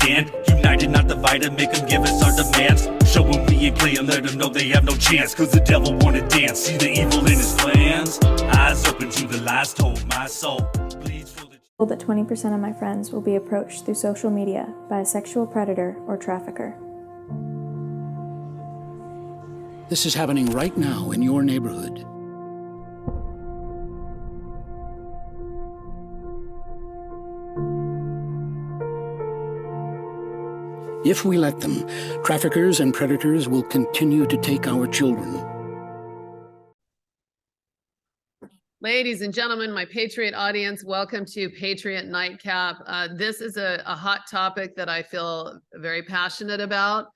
stand. United, not divided, make them give us our demands. Show them we ain't playing, let them know they have no chance. Cause the devil wanna dance, see the evil in his plans. Eyes open to the lies told, my soul bleeds for the... That 20% of my friends will be approached through social media by a sexual predator or trafficker. This is happening right now in your neighborhood. If we let them, traffickers and predators will continue to take our children. Ladies and gentlemen, my Patriot audience, welcome to Patriot Nightcap. This is a hot topic that I feel very passionate about.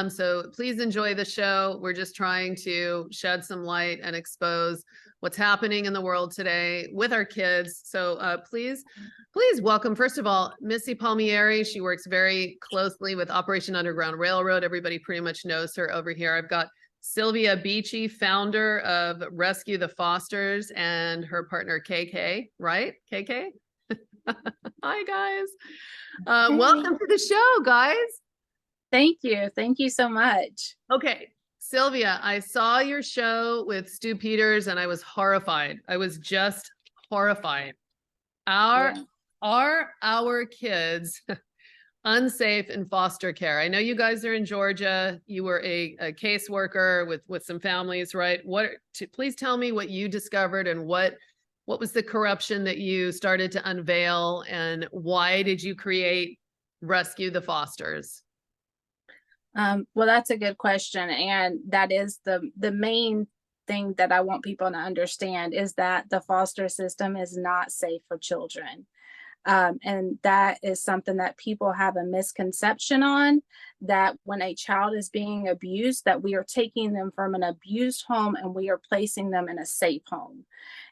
So please enjoy the show. We're just trying to shed some light and expose what's happening in the world today with our kids. So please welcome, first of all, Missy Palmieri. She works very closely with Operation Underground Railroad. Everybody pretty much knows her over here. I've got Sylvia Beachy, founder of RescueTheFosters, and her partner KK, right? KK? Hi, guys. Hey. Welcome to the show, guys. Thank you. Thank you so much. Okay, Sylvia, I saw your show with Stu Peters and I was horrified. I was just horrified. Are our kids unsafe in foster care? I know you guys are in Georgia. You were a caseworker with some families, right? Please tell me what you discovered and what was the corruption that you started to unveil, and why did you create Rescue the Fosters? Well, that's a good question. And that is the main thing that I want people to understand, is that the foster system is not safe for children. And that is something that people have a misconception on, that when a child is being abused, that we are taking them from an abused home and we are placing them in a safe home.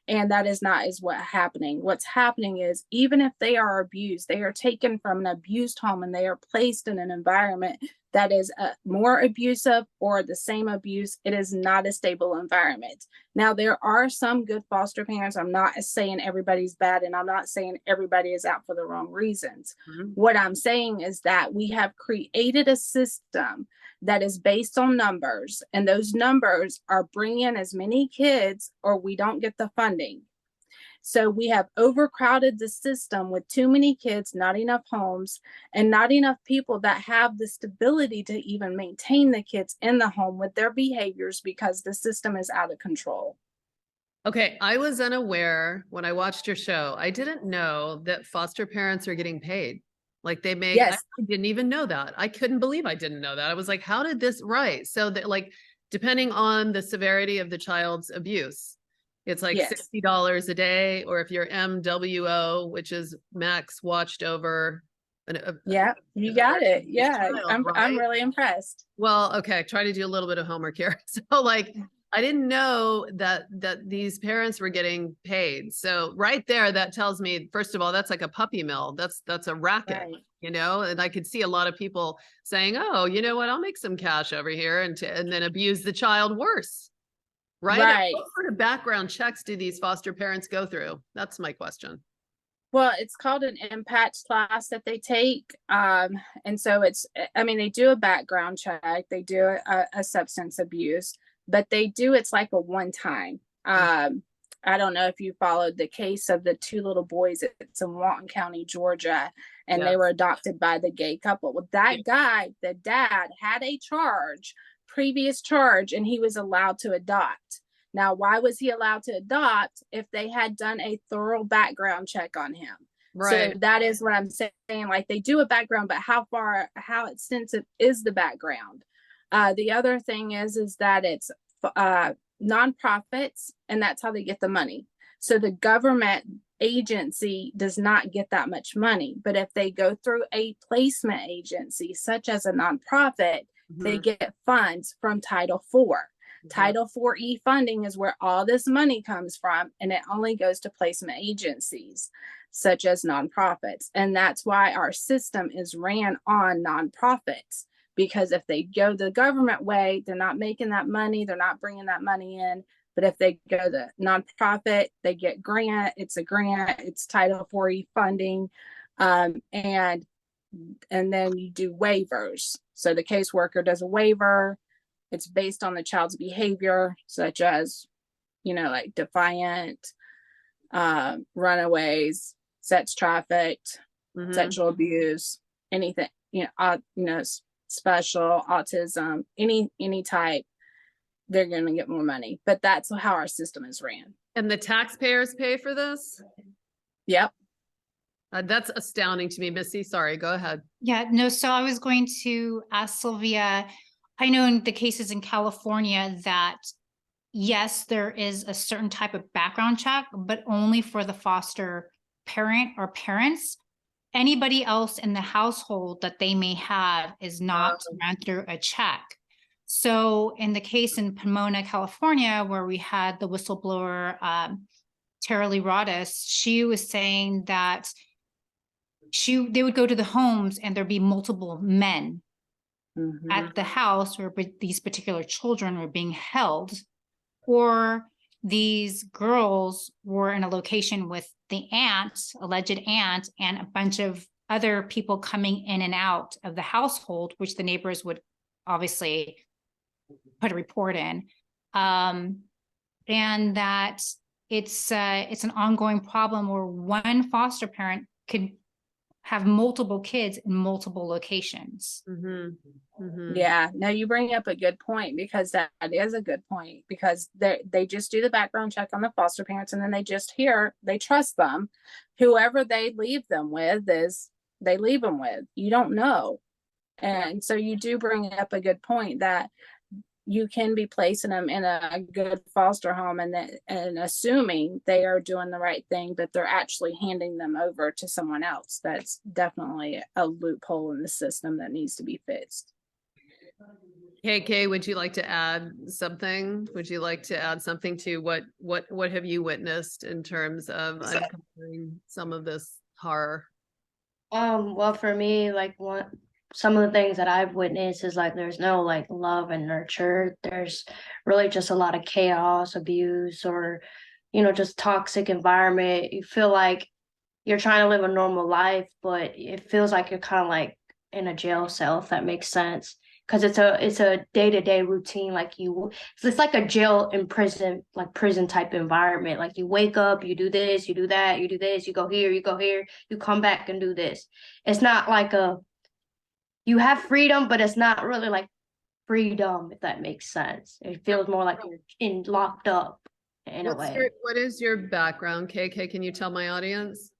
And that is not what's happening. What's happening is, even if they are abused, they are taken from an abused home and they are placed in an environment that is more abusive or the same abuse. It is not a stable environment. Now, there are some good foster parents. I'm not saying everybody's bad, and I'm not saying everybody is out for the wrong reasons. Mm-hmm. What I'm saying is that we have created a system that is based on numbers, and those numbers are bringing as many kids or we don't get the funding. So we have overcrowded the system with too many kids, not enough homes, and not enough people that have the stability to even maintain the kids in the home with their behaviors, because the system is out of control. Okay, I was unaware when I watched your show. I didn't know that foster parents are getting paid. Like they make, yes. I didn't even know that. I couldn't believe I didn't know that. I was like, how did this, right? So that, like, depending on the severity of the child's abuse, it's like yes. $60 a day, or if you're MWO, which is max watched over. Yeah, you got it. Yeah, child, I'm really impressed. Well, okay, try to do a little bit of homework here. So like, I didn't know that these parents were getting paid. So right there, that tells me, first of all, that's like a puppy mill. That's a racket, right. You know, and I could see a lot of people saying, oh, you know what, I'll make some cash over here, and then abuse the child worse. Right. What sort of background checks do these foster parents go through? That's my question. Well, it's called an impact class that they take. And so they do a background check, they do a substance abuse, but it's like a one-time. I don't know if you followed the case of the two little boys. It's in Walton County, Georgia, and they were adopted by the gay couple. Well, that guy, the dad, had a previous charge, and he was allowed to adopt. Now, why was he allowed to adopt if they had done a thorough background check on him? Right. So that is what I'm saying. Like, they do a background, but how extensive is the background? The other thing is that it's nonprofits, and that's how they get the money. So the government agency does not get that much money, but if they go through a placement agency, such as a nonprofit, they get funds from Title IV. Title IV-E funding is where all this money comes from, and it only goes to placement agencies, such as nonprofits. And that's why our system is ran on nonprofits, because if they go the government way, they're not making that money, they're not bringing that money in. But if they go the nonprofit, they get grant, it's Title IV-E funding. And and then you do waivers. So the caseworker does a waiver. It's based on the child's behavior, such as, like defiant, runaways, sex trafficked, sexual abuse, anything, special autism, any type, they're going to get more money. But that's how our system is ran. And the taxpayers pay for this? Yep. That's astounding to me. Missy, sorry, go ahead. Yeah, no, so I was going to ask Sylvia, I know in the cases in California that yes, there is a certain type of background check, but only for the foster parent or parents. Anybody else in the household that they may have is not run through a check. So in the case in Pomona, California, where we had the whistleblower, Tara Lee Rodis, she was saying that they would go to the homes and there'd be multiple men at the house where these particular children were being held, or these girls were in a location with the aunt, alleged aunt, and a bunch of other people coming in and out of the household, which the neighbors would obviously put a report in. And that it's an ongoing problem where one foster parent could have multiple kids in multiple locations. Yeah, no, you bring up a good point, because that is a good point, because they just do the background check on the foster parents, and then they trust them. Whoever they leave them with they leave them with. You don't know. And so you do bring up a good point that you can be placing them in a good foster home and assuming they are doing the right thing, but they're actually handing them over to someone else. That's definitely a loophole in the system that needs to be fixed. KK, would you like to add something? Would you like to add something to what have you witnessed in terms of uncovering some of this horror? Well, for me, some of the things that I've witnessed is there's no love and nurture. There's really just a lot of chaos, abuse, or just toxic environment. You feel like you're trying to live a normal life, but it feels like you're kind of in a jail cell, if that makes sense. Because it's a day-to-day routine. It's like a jail and prison, prison type environment. You wake up, you do this, you do that, you do this, you go here, you come back and do this. It's not you have freedom, but it's not really freedom, if that makes sense. It feels more like you're locked up in a way. What is your background, KK? Can you tell my audience?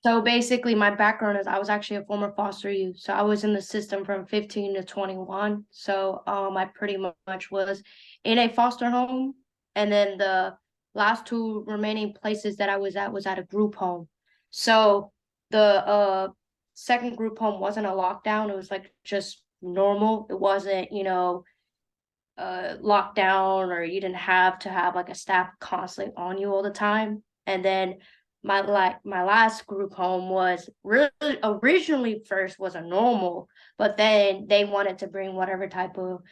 So basically, my background is I was actually a former foster youth. So I was in the system from 15 to 21. So I pretty much was in a foster home. And then the last two remaining places that I was at a group home. So the second group home wasn't a lockdown. It was just normal. It wasn't, lockdown, or you didn't have to have a staff constantly on you all the time. And then my last group home was really originally first was a normal, but then they wanted to bring whatever type of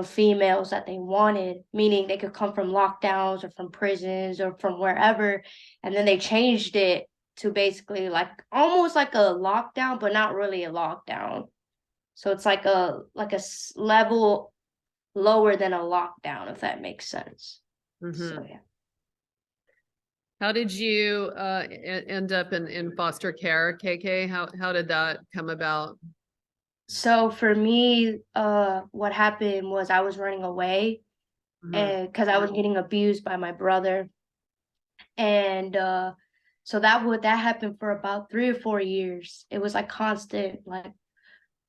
females that they wanted, meaning they could come from lockdowns or from prisons or from wherever, and then they changed it to basically almost like a lockdown, but not really a lockdown. So it's like a level lower than a lockdown, if that makes sense. So yeah. How did you end up in foster care, KK? How did that come about? So for me, what happened was I was running away, and because I was getting abused by my brother, and so that happened for about 3 or 4 years. It was constant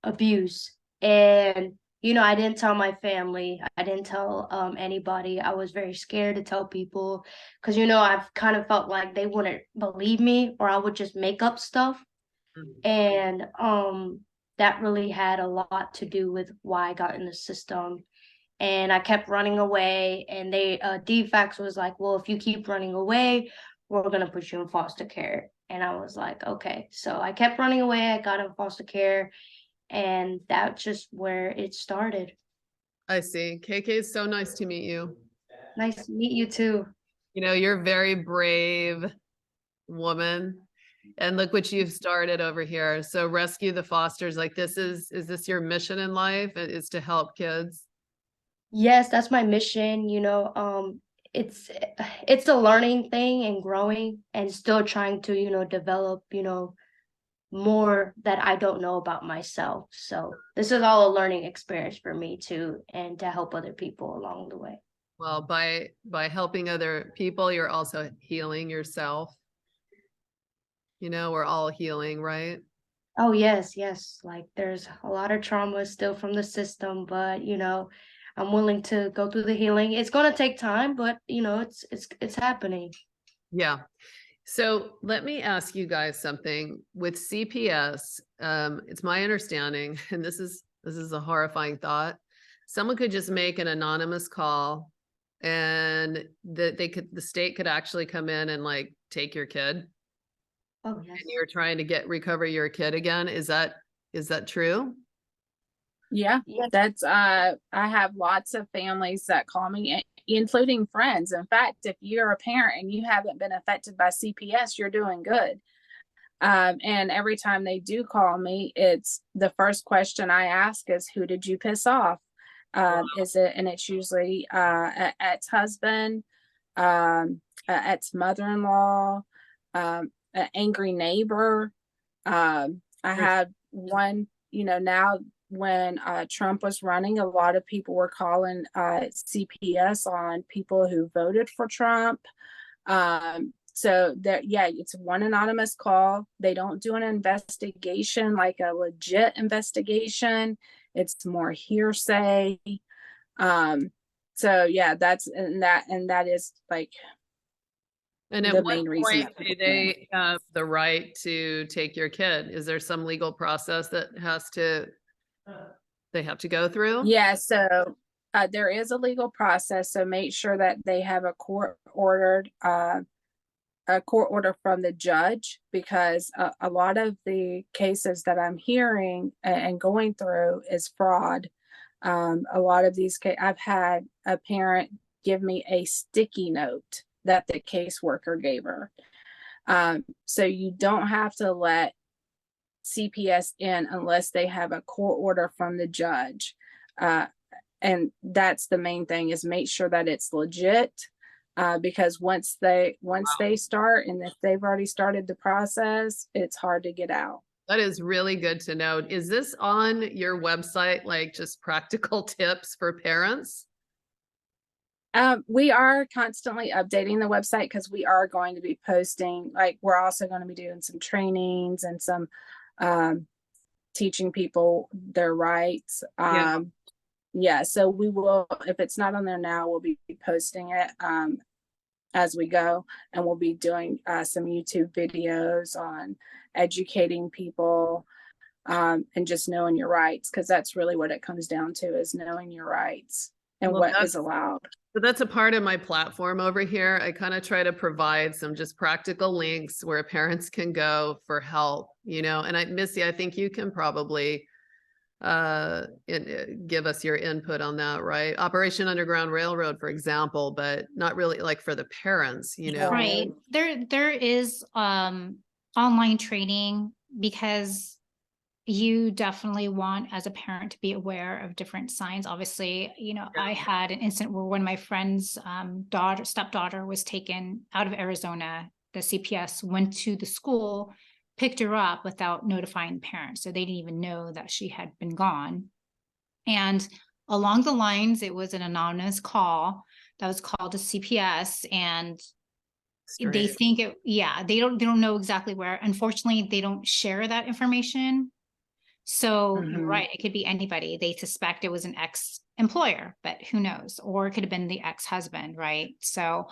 abuse, and I didn't tell my family. I didn't tell anybody. I was very scared to tell people because I've kind of felt like they wouldn't believe me, or I would just make up stuff, and that really had a lot to do with why I got in the system. And I kept running away, and DFACS was like, well, if you keep running away, we're going to put you in foster care. And I was like, okay. So I kept running away. I got in foster care, and that's just where it started. I see. KK, it's so nice to meet you. Nice to meet you too. You're a very brave woman. And look what you've started over here. So Rescue the Fosters, like is this your mission in life, is to help kids? Yes, that's my mission, it's it's a learning thing and growing and still trying to, develop, more that I don't know about myself. So this is all a learning experience for me too, and to help other people along the way. Well, by helping other people, you're also healing yourself. We're all healing, right? Oh yes, yes. Like there's a lot of trauma still from the system, but I'm willing to go through the healing. It's gonna take time, but it's happening. Yeah. So let me ask you guys something with CPS. It's my understanding, and this is a horrifying thought. Someone could just make an anonymous call, and the state could actually come in and like take your kid. Oh yes. And you're trying to recover your kid again. Is that true? Yeah, Yes. that's I have lots of families that call me, including friends. In fact, if you're a parent and you haven't been affected by CPS, you're doing good. And every time they do call me, it's the first question I ask is, who did you piss off? It's usually ex-husband, ex-mother-in-law, an angry neighbor. I had one, now when Trump was running, a lot of people were calling CPS on people who voted for Trump. So there, yeah, it's one anonymous call. They don't do an investigation, like a legit investigation. It's more hearsay. So yeah, that is like And at the what main reason. point do they have the right to take your kid? Is there some legal process that they have to go through? Yeah, so there is a legal process. So make sure that they have a court order from the judge, because a lot of the cases that I'm hearing and going through is fraud. A lot of these I've had a parent give me a sticky note that the caseworker gave her. So you don't have to let CPS in unless they have a court order from the judge. And that's the main thing, is make sure that it's legit. Because once they start, and if they've already started the process, it's hard to get out. That is really good to know. Is this on your website, like just practical tips for parents? We are constantly updating the website, because we are going to be posting, like we're also going to be doing some trainings and some teaching people their rights. Yeah, so we will, if it's not on there now, we'll be posting it as we go, and we'll be doing some YouTube videos on educating people and just knowing your rights, because that's really what it comes down to, is knowing your rights and what is allowed. So that's a part of my platform over here. I kind of try to provide some just practical links where parents can go for help, and Missy, I think you can probably give us your input on that, right? Operation Underground Railroad, for example, but not really like for the parents, Right. There is online training, because you definitely want, as a parent, to be aware of different signs. Obviously, I had an incident where one of my friends' stepdaughter was taken out of Arizona. The CPS went to the school, picked her up without notifying the parents. So they didn't even know that she had been gone. And along the lines, it was an anonymous call that was called to CPS, and they think they don't know exactly where. Unfortunately, they don't share that information. So you're right, it could be anybody. They suspect it was an ex-employer, but who knows? Or it could have been the ex-husband, right? So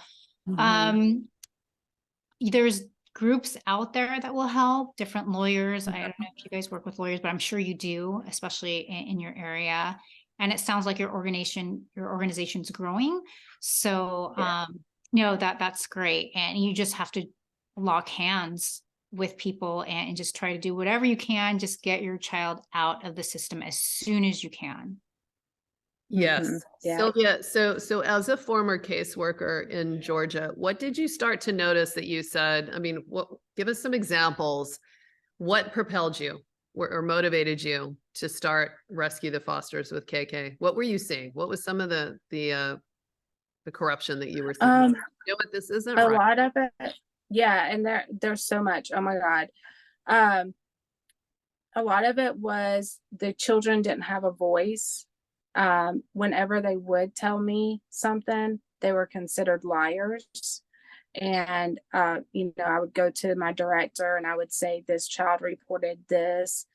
there's groups out there that will help, different lawyers. I don't know if you guys work with lawyers, but I'm sure you do, especially in your area. And it sounds like your organization's growing. So that's great. And you just have to lock hands with people and just try to do whatever you can, just get your child out of the system as soon as you can. Yes. Yeah. Sylvia, so as a former caseworker in Georgia, what did you start to notice that you said, I mean, give us some examples. What propelled you or motivated you to start Rescue the Fosters with KK? What were you seeing? What was some of the corruption that you were seeing? You know what, this isn't A right. lot of it, yeah, and there's so much. Oh my God. A lot of it was the children didn't have a voice. Whenever they would tell me something, they were considered liars. And I would go to my director and I would say, this child reported this.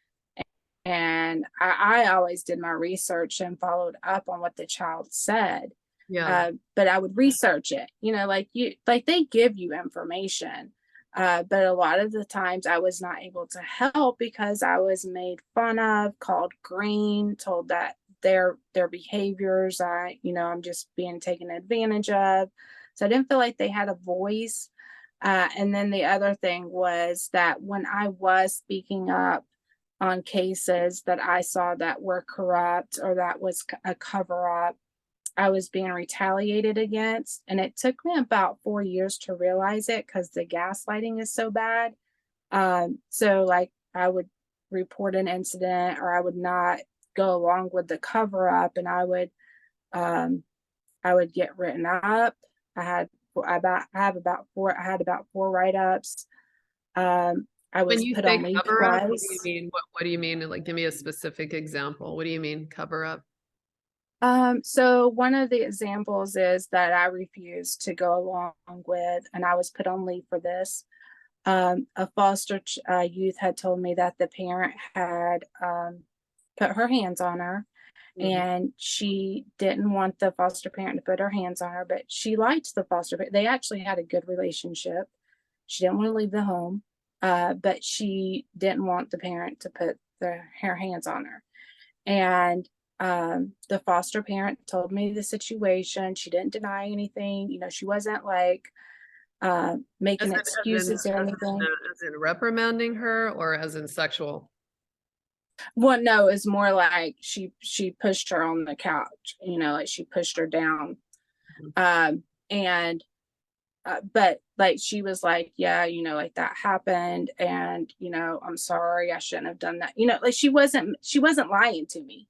And I always did my research and followed up on what the child said. Yeah. But I would research it, like they give you information. But a lot of the times I was not able to help because I was made fun of, called green, told that their behaviors, I'm just being taken advantage of. So I didn't feel like they had a voice. And then the other thing was that when I was speaking up on cases that I saw that were corrupt or that was a cover up, I was being retaliated against. And it took me about 4 years to realize it because the gaslighting is so bad. So like I would report an incident or I would not go along with the cover up, and I would get written up. I had about four write-ups. I was When you put say on leave cover up, what do you twice. mean? What do you mean? Like, give me a specific example. What do you mean cover up? So one of the examples is that I refused to go along with, and I was put on leave for this. A foster youth had told me that the parent had put her hands on her, and she didn't want the foster parent to put her hands on her, but she liked the foster parent. They actually had a good relationship. She didn't want to leave the home, but she didn't want the parent to put her hands on her. And the foster parent told me the situation. She didn't deny anything. She wasn't like making excuses or anything. As in reprimanding her or as in sexual? Well, no, it's more like she pushed her on the couch, like she pushed her down. But like she was like, yeah, like that happened, and I'm sorry, I shouldn't have done that. Like she wasn't lying to me.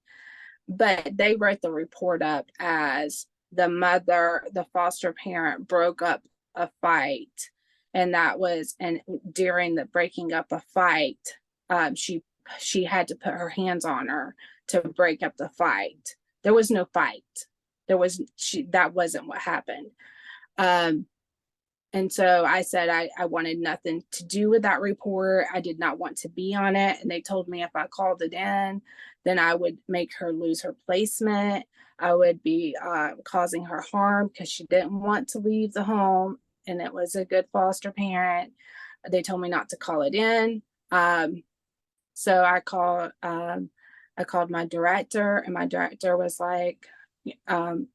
But they wrote the report up as the foster parent broke up a fight. And during the breaking up a fight, she had to put her hands on her to break up the fight. There was no fight. That wasn't what happened. And so I said I wanted nothing to do with that report. I did not want to be on it. And they told me if I called it in, then I would make her lose her placement. I would be causing her harm because she didn't want to leave the home. And it was a good foster parent. They told me not to call it in. So I called my director, and my director was like,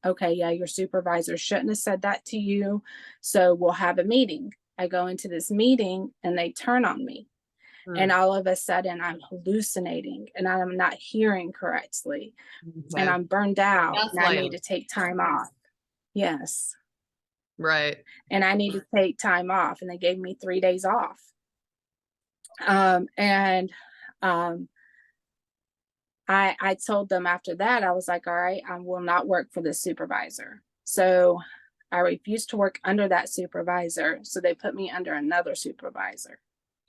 okay, yeah, your supervisor shouldn't have said that to you. So we'll have a meeting. I go into this meeting and they turn on me. And all of a sudden I'm hallucinating and I'm not hearing correctly. And I'm burned out and I need to take time off. Yes. Right. And I need to take time off. And they gave me 3 days off. I told them after that, I was like, all right, I will not work for the supervisor. So I refused to work under that supervisor. So they put me under another supervisor.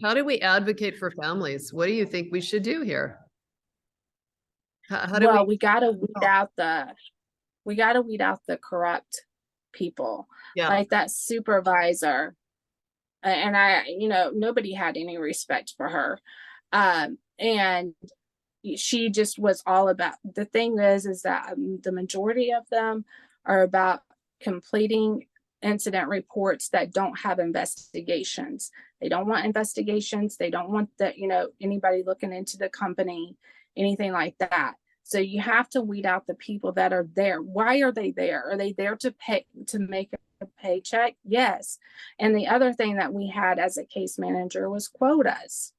How do we advocate for families? What do you think we should do here? We gotta weed out the corrupt people. Yeah. Like that supervisor. And nobody had any respect for her. And she just was all about, the thing is that the majority of them are about completing incident reports that don't have investigations. They don't want investigations. They don't want anybody looking into the company, anything like that. So you have to weed out the people that are there. Why are they there? Are they there to make a paycheck? Yes. And the other thing that we had as a case manager was quotas.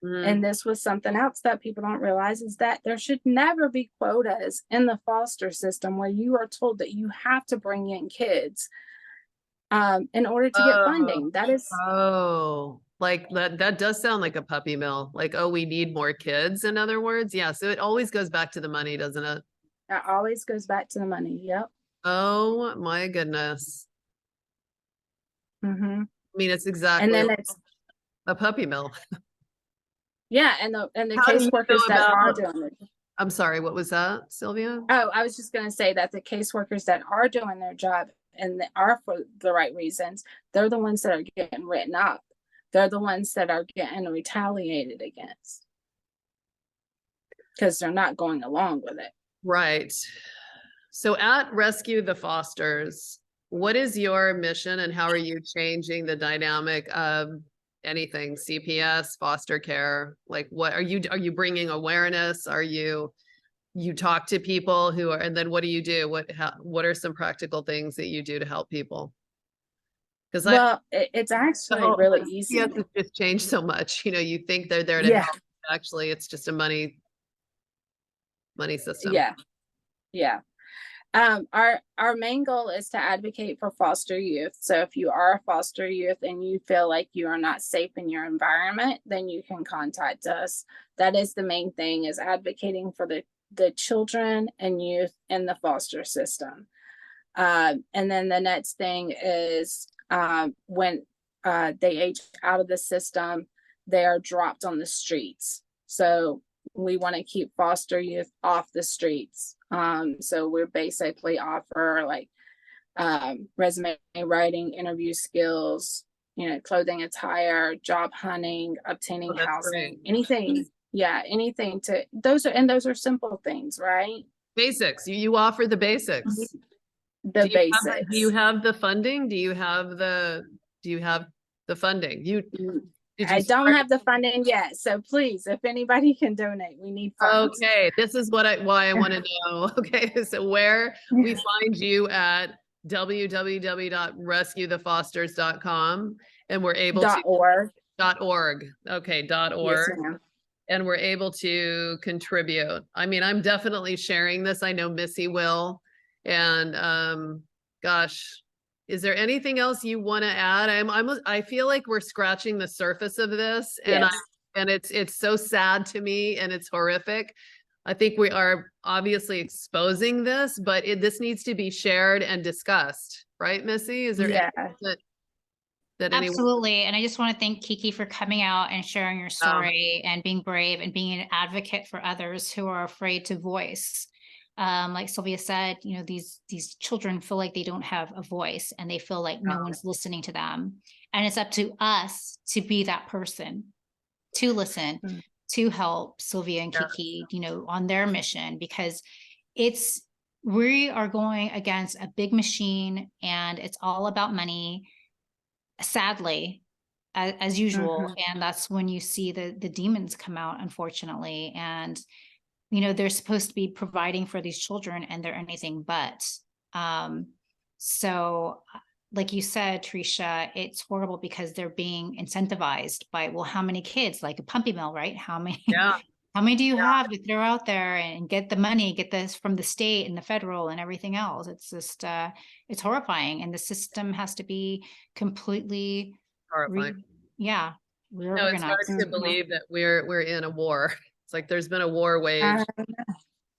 And this was something else that people don't realize, is that there should never be quotas in the foster system where you are told that you have to bring in kids in order to get funding. That is, like that does sound like a puppy mill. Like, oh, we need more kids, in other words. Yeah. So it always goes back to the money, doesn't it? that always goes back to the money. Yep. Oh my goodness. Mm-hmm. I mean, it's exactly And then like it's, a puppy mill. yeah, and the How do you caseworkers feel that are about, doing it. I'm sorry, what was that, Sylvia? Oh, I was just going to say that the caseworkers that are doing their job and that are for the right reasons, they're the ones that are getting written up. They're the ones that are getting retaliated against because they're not going along with it. Right. So at Rescue the Fosters, what is your mission and how are you changing the dynamic of anything, CPS, foster care? Like, what are you bringing awareness? Are you talk to people who are, and then what do you do? What are some practical things that you do to help people? Because it's actually really easy. CPS has just changed so much. You know, you think they're there to Yeah. help. Actually, it's just a money system. Yeah. Yeah. Our main goal is to advocate for foster youth. So if you are a foster youth and you feel like you are not safe in your environment, then you can contact us. That is the main thing, is advocating for the children and youth in the foster system. And then the next thing is when they age out of the system, they are dropped on the streets. So we want to keep foster youth off the streets. So we basically offer like resume writing, interview skills, clothing, attire, job hunting, obtaining housing, anything. Yeah, anything to those are simple things, right? Basics. You offer the basics. The basics. Do you have the funding? Do you have the funding? I don't have the funding yet, so please, if anybody can donate, we need funds. Okay, this is why I want to know. Okay, so where we find you at www.rescuethefosters.com, and we're able to .org. .org. Okay, .org. Yes, ma'am. And we're able to contribute. I mean, I'm definitely sharing this. I know Missy will. And gosh, is there anything else you want to add? I feel like we're scratching the surface of this, and Yes. It's so sad to me, and it's horrific. I think we are obviously exposing this, but this needs to be shared and discussed, right, Missy? Is there anything that anyone? Absolutely. And I just want to thank Kiki for coming out and sharing your story and being brave and being an advocate for others who are afraid to voice. Like Sylvia said, these children feel like they don't have a voice and they feel like no one's listening to them. And it's up to us to be that person, to listen, to help Sylvia and Kiki, on their mission, because we are going against a big machine and it's all about money, sadly, as usual. And that's when you see the demons come out, unfortunately. And they're supposed to be providing for these children and they're anything but. So like you said, Tricia, it's horrible because they're being incentivized by, well, how many kids, like a puppy mill, right? How many, how many do you have to throw out there and get the money, get this from the state and the federal and everything else? It's just, it's horrifying. And the system has to be completely Horrifying. reorganized. It's hard to believe that we're in a war. It's like there's been a war waged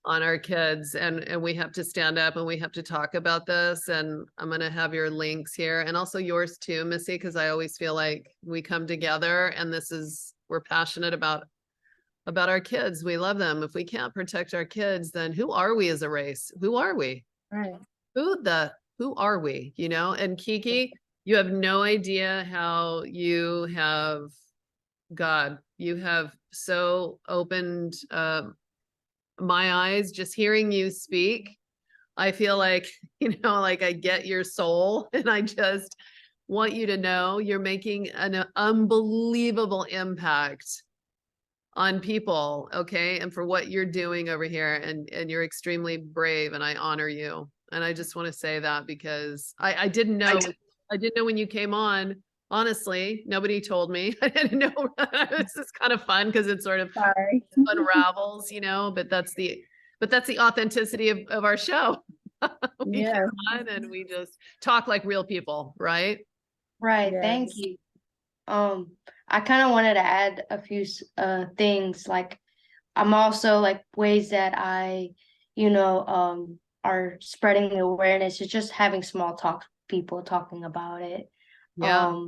on our kids, and we have to stand up and we have to talk about this. And I'm going to have your links here, and also yours too, Missy, because I always feel like we come together and we're passionate about our kids. We love them. If we can't protect our kids, then who are we as a race? Who are we? Right. Who are we? And Kiki, you have no idea how you have so opened my eyes just hearing you speak. I feel like, like I get your soul, and I just want you to know you're making an unbelievable impact on people. Okay. And for what you're doing over here, and you're extremely brave, and I honor you. And I just want to say that because I didn't know when you came on Honestly, nobody told me. I didn't know. This is kind of fun because it sort of Sorry. unravels, but that's the authenticity of our show. We Yeah. come on and we just talk like real people, right? Right. Thank Yes. you. I kind of wanted to add a few things. Like, I'm also like ways that I, are spreading the awareness. It's just having small talk, people talking about it. Yeah.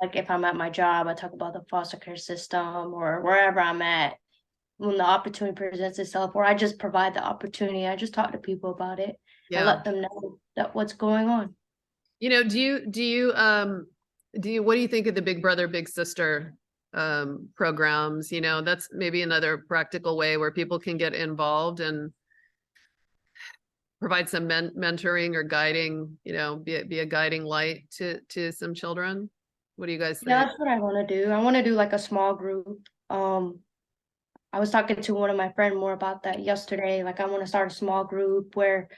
Like if I'm at my job, I talk about the foster care system, or wherever I'm at when the opportunity presents itself, or I just provide the opportunity. I just talk to people about it and let them know that what's going on. What do you think of the Big Brother, Big Sister programs? That's maybe another practical way where people can get involved and provide some mentoring or guiding, be a guiding light to some children. What do you guys think? Yeah, that's what I want to do. I want to do like a small group. I was talking to one of my friends more about that yesterday. Like, I want to start a small group where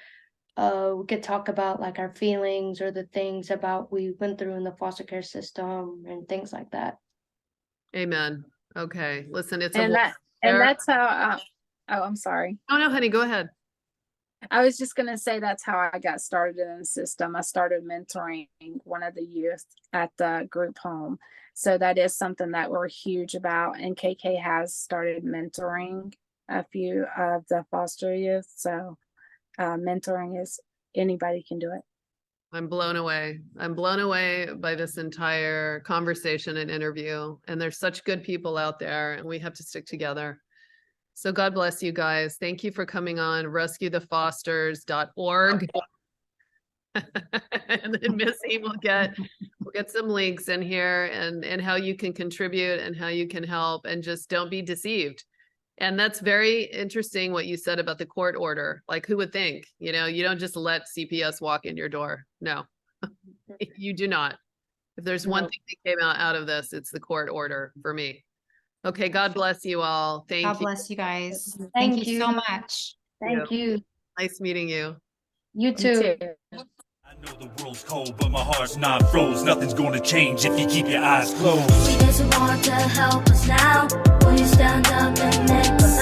we could talk about like our feelings or the things about we went through in the foster care system and things like that. Amen. Okay. Listen, it's And that's how, oh, I'm sorry. Oh no, honey, go ahead. I was just going to say that's how I got started in the system. I started mentoring one of the youth at the group home. So that is something that we're huge about. And KK has started mentoring a few of the foster youth. So mentoring is anybody can do it. I'm blown away. I'm blown away by this entire conversation and interview. And there's such good people out there, and we have to stick together. So God bless you guys. Thank you for coming on RescueTheFosters.org. And then Missy will get some links in here and how you can contribute and how you can help, and just don't be deceived. And that's very interesting what you said about the court order. Like, who would think, you don't just let CPS walk in your door. No, you do not. If there's one thing that came out of this, it's the court order for me. Okay. God bless you all. Thank you. God bless you guys. Thank Thank you so you. much. Thank you. Nice meeting you. You too. I know the world's cold, but my heart's not froze. Nothing's gonna change if you keep your eyes closed. She doesn't want to help us now. Will you stand up and make us